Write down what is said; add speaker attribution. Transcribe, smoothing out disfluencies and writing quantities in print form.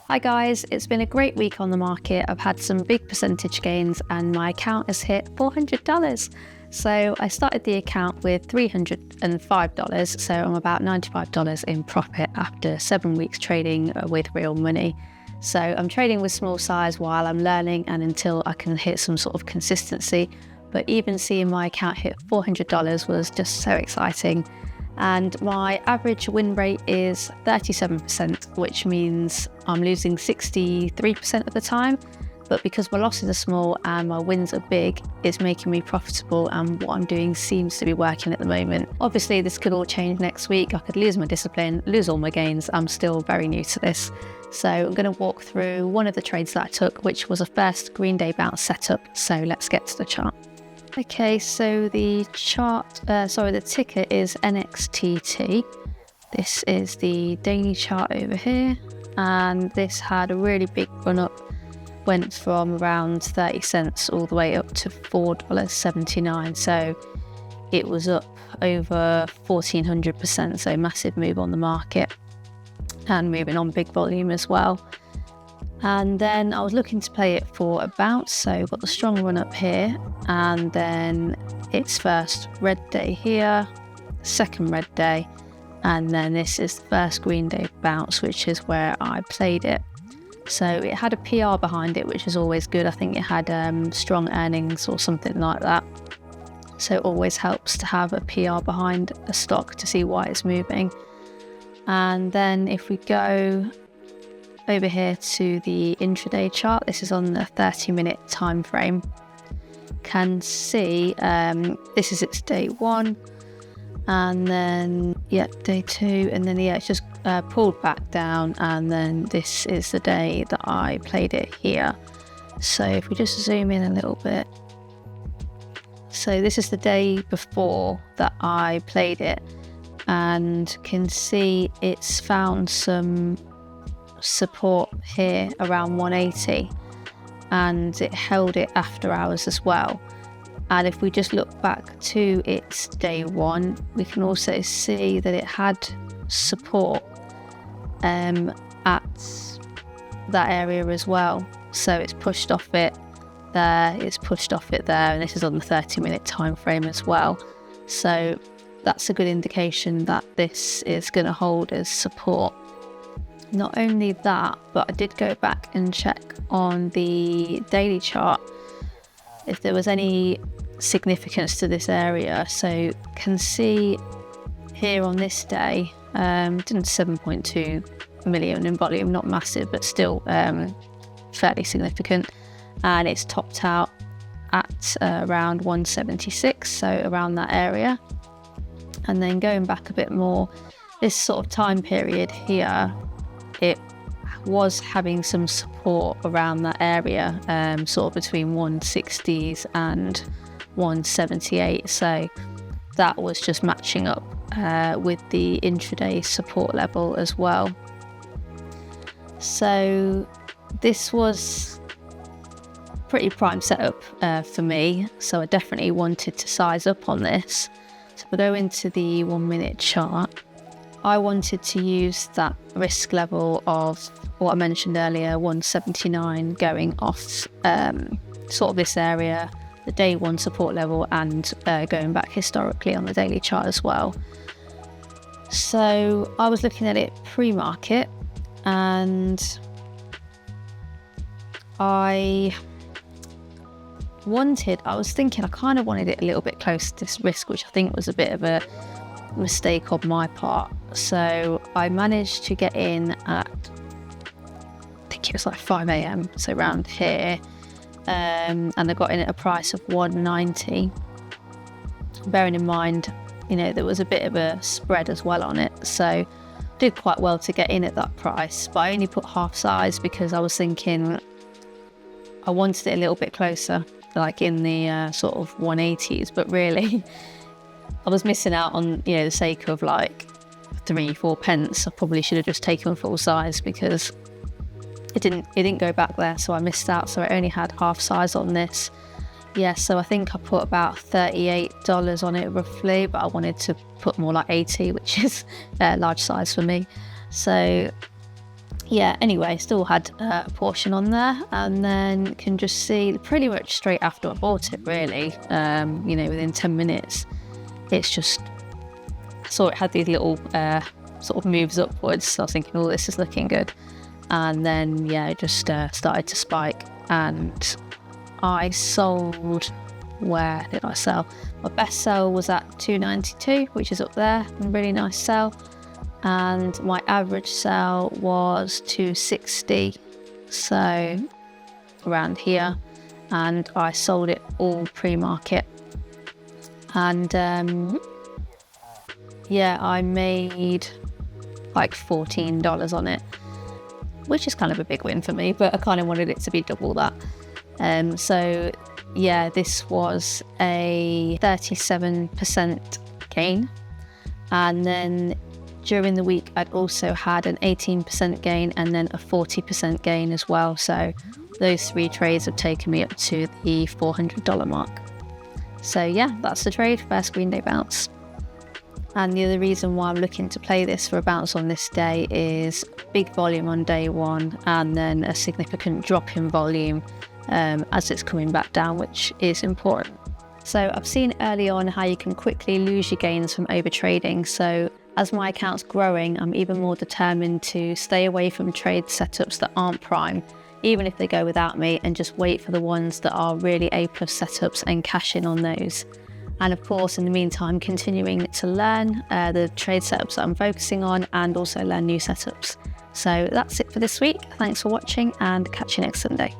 Speaker 1: Hi guys, it's been a great week on the market. I've had some big percentage gains and my account has hit $400. So I started the account with $305, so I'm about $95 in profit after 7 weeks trading with real money. So I'm trading with small size while I'm learning and until I can hit some sort of consistency. But even seeing my account hit $400 was just so exciting. And my average win rate is 37%, which means I'm losing 63% of the time. But because my losses are small and my wins are big, it's making me profitable, and what I'm doing seems to be working at the moment. Obviously, this could all change next week. I could lose my discipline, lose all my gains. I'm still very new to this. So I'm going to walk through one of the trades that I took, which was a first green day bounce setup. So let's get to the chart. Okay, so the ticker is NXTT. This is the daily chart over here, and this had a really big run up, went from around 30 cents all the way up to $4.79. So it was up over 1400%, so massive move on the market and moving on big volume as well. And then I was looking to play it for a bounce, so got the strong run up here, and then its first red day here, second red day, and then this is the first green day bounce, which is where I played it. So it had a PR behind it, which is always good. I think it had strong earnings or something like that. So it always helps to have a PR behind a stock to see why it's moving. And then if we go over here to the intraday chart, this is on the 30-minute time frame. Can see this is its day one, and then day two, and then it's just pulled back down, and then this is the day that I played it here. So if we just zoom in a little bit, so this is the day before that I played it, and can see it's found some support here around 180, and it held it after hours as well. And if we just look back to its day one, we can also see that it had support at that area as well. So it's pushed off it there, it's pushed off it there, and this is on the 30-minute time frame as well. So that's a good indication that this is going to hold as support. Not only that, but I did go back and check on the daily chart if there was any significance to this area. So can see here on this day, did 7.2 million in volume, not massive, but still fairly significant. And it's topped out at around 176, so around that area. And then going back a bit more, this sort of time period here, it was having some support around that area, sort of between 160s and 178. So that was just matching up with the intraday support level as well. So this was pretty prime setup for me. So I definitely wanted to size up on this. So we'll go into the 1 minute chart. I wanted to use that risk level of what I mentioned earlier, 179, going off sort of this area, the day one support level, and going back historically on the daily chart as well. So I was looking at it pre-market, and I was thinking I kind of wanted it a little bit close to this risk, which I think was a bit of a mistake on my part. So I managed to get in at, I think it was like 5 a.m, so around here, and I got in at a price of 190. Bearing in mind, there was a bit of a spread as well on it, so did quite well to get in at that price. But I only put half size because I was thinking I wanted it a little bit closer, like in the sort of 180s, but really I was missing out on, the sake of like 3-4 pence. I probably should have just taken full size because it didn't go back there, so I missed out. So I only had half size on this. So I think I put about $38 on it roughly, but I wanted to put more like 80, which is large size for me. So yeah, anyway, still had a portion on there, and then can just see pretty much straight after I bought it, really, within 10 minutes, it's just, I saw it had these little sort of moves upwards, so I was thinking, oh, this is looking good. And then, yeah, it just started to spike, and I sold, where did I sell? My best sell was at $2.92, which is up there, a really nice sell. And my average sell was $2.60, so around here, and I sold it all pre-market. And yeah, I made like $14 on it, which is kind of a big win for me, but I kind of wanted it to be double that. So yeah, this was a 37% gain. And then during the week, I'd also had an 18% gain and then a 40% gain as well. So those 3 trades have taken me up to the $400 mark. So yeah, that's the trade, first green day bounce. And the other reason why I'm looking to play this for a bounce on this day is big volume on day 1 and then a significant drop in volume as it's coming back down, which is important. So I've seen early on how you can quickly lose your gains from over trading. So as my account's growing, I'm even more determined to stay away from trade setups that aren't prime, even if they go without me, and just wait for the ones that are really A+ setups and cash in on those. And of course, in the meantime, continuing to learn the trade setups that I'm focusing on and also learn new setups. So that's it for this week. Thanks for watching and catch you next Sunday.